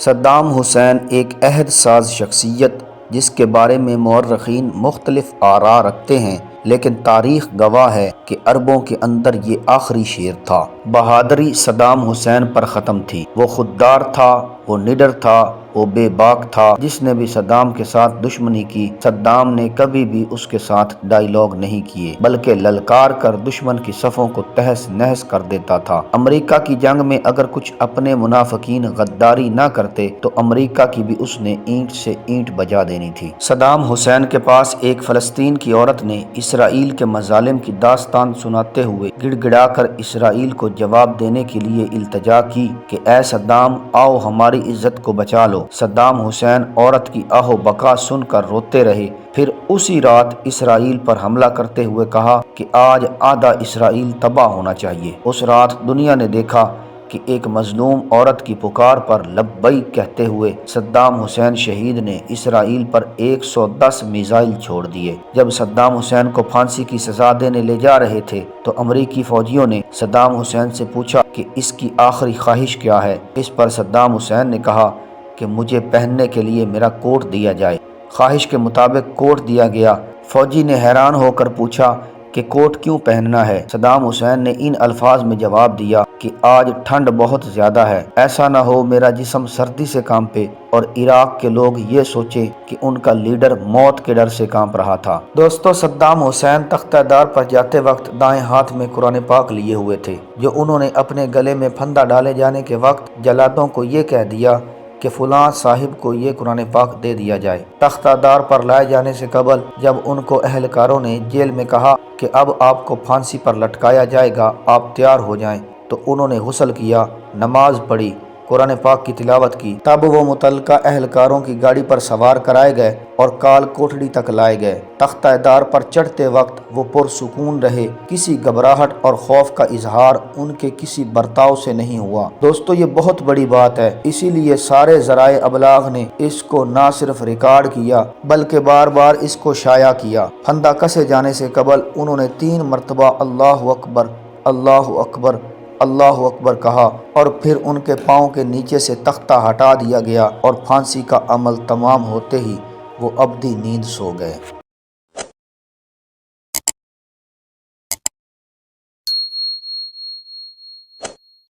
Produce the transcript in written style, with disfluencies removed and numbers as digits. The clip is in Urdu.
صدام حسین ایک عہد ساز شخصیت جس کے بارے میں مورخین مختلف آراء رکھتے ہیں، لیکن تاریخ گواہ ہے کہ عربوں کے اندر یہ آخری شیر تھا۔ بہادری صدام حسین پر ختم تھی۔ وہ خوددار تھا، وہ نڈر تھا، وہ بے باک تھا۔ جس نے بھی صدام کے ساتھ دشمنی کی، صدام نے کبھی بھی اس کے ساتھ ڈائیلاگ نہیں کیے، بلکہ للکار کر دشمن کی صفوں کو تہس نہس کر دیتا تھا۔ امریکہ کی جنگ میں اگر کچھ اپنے منافقین غداری نہ کرتے تو امریکہ کی بھی اس نے اینٹ سے اینٹ بجا دینی تھی۔ صدام حسین کے پاس ایک فلسطین کی عورت نے اسرائیل کے مظالم کی داستان سناتے ہوئے گڑ گڑا کر اسرائیل کو جواب دینے کے لیے التجا کی کہ اے صدام، آؤ ہماری عزت کو بچا لو۔ صدام حسین عورت کی آہ و بکا سن کر روتے رہے، پھر اسی رات اسرائیل پر حملہ کرتے ہوئے کہا کہ آج آدھا اسرائیل تباہ ہونا چاہیے۔ اس رات دنیا نے دیکھا کہ ایک مظلوم عورت کی پکار پر لبیک کہتے ہوئے صدام حسین شہید نے اسرائیل پر 110 میزائل چھوڑ دیے۔ جب صدام حسین کو پھانسی کی سزا دینے لے جا رہے تھے تو امریکی فوجیوں نے صدام حسین سے پوچھا کہ اس کی آخری خواہش کیا ہے۔ اس پر صدام حسین نے کہا کہ مجھے پہننے کے لیے میرا کوٹ دیا جائے۔ خواہش کے مطابق کوٹ دیا گیا۔ فوجی نے حیران ہو کر پوچھا کہ کوٹ کیوں پہننا ہے؟ صدام حسین نے ان الفاظ میں جواب دیا کہ آج ٹھنڈ بہت زیادہ ہے، ایسا نہ ہو میرا جسم سردی سے کانپے اور عراق کے لوگ یہ سوچیں کہ ان کا لیڈر موت کے ڈر سے کانپ رہا تھا۔ دوستو، صدام حسین تختہ دار پر جاتے وقت دائیں ہاتھ میں قرآن پاک لیے ہوئے تھے، جو انہوں نے اپنے گلے میں پھندا ڈالے جانے کے وقت جلادوں کو یہ کہہ دیا کہ فلاں صاحب کو یہ قرآن پاک دے دیا جائے۔ تختہ دار پر لائے جانے سے قبل جب ان کو اہلکاروں نے جیل میں کہا کہ اب آپ کو پھانسی پر لٹکایا جائے گا، آپ تیار ہو جائیں، تو انہوں نے غسل کیا، نماز پڑھی، قرآن پاک کی تلاوت کی۔ تب وہ متعلقہ اہلکاروں کی گاڑی پر سوار کرائے گئے اور کال کوٹڑی تک لائے گئے۔ تختہ دار پر چڑھتے وقت وہ پرسکون رہے، کسی گھبراہٹ اور خوف کا اظہار ان کے کسی برتاؤ سے نہیں ہوا۔ دوستو، یہ بہت بڑی بات ہے، اسی لیے سارے ذرائع ابلاغ نے اس کو نہ صرف ریکارڈ کیا بلکہ بار بار اس کو شائع کیا۔ پھندا کسے جانے سے قبل انہوں نے 3 مرتبہ اللہ اکبر، اللہ اکبر، اللہ اکبر کہا، اور پھر ان کے پاؤں کے نیچے سے تختہ ہٹا دیا گیا اور پھانسی کا عمل تمام ہوتے ہی وہ ابدی نیند سو گئے۔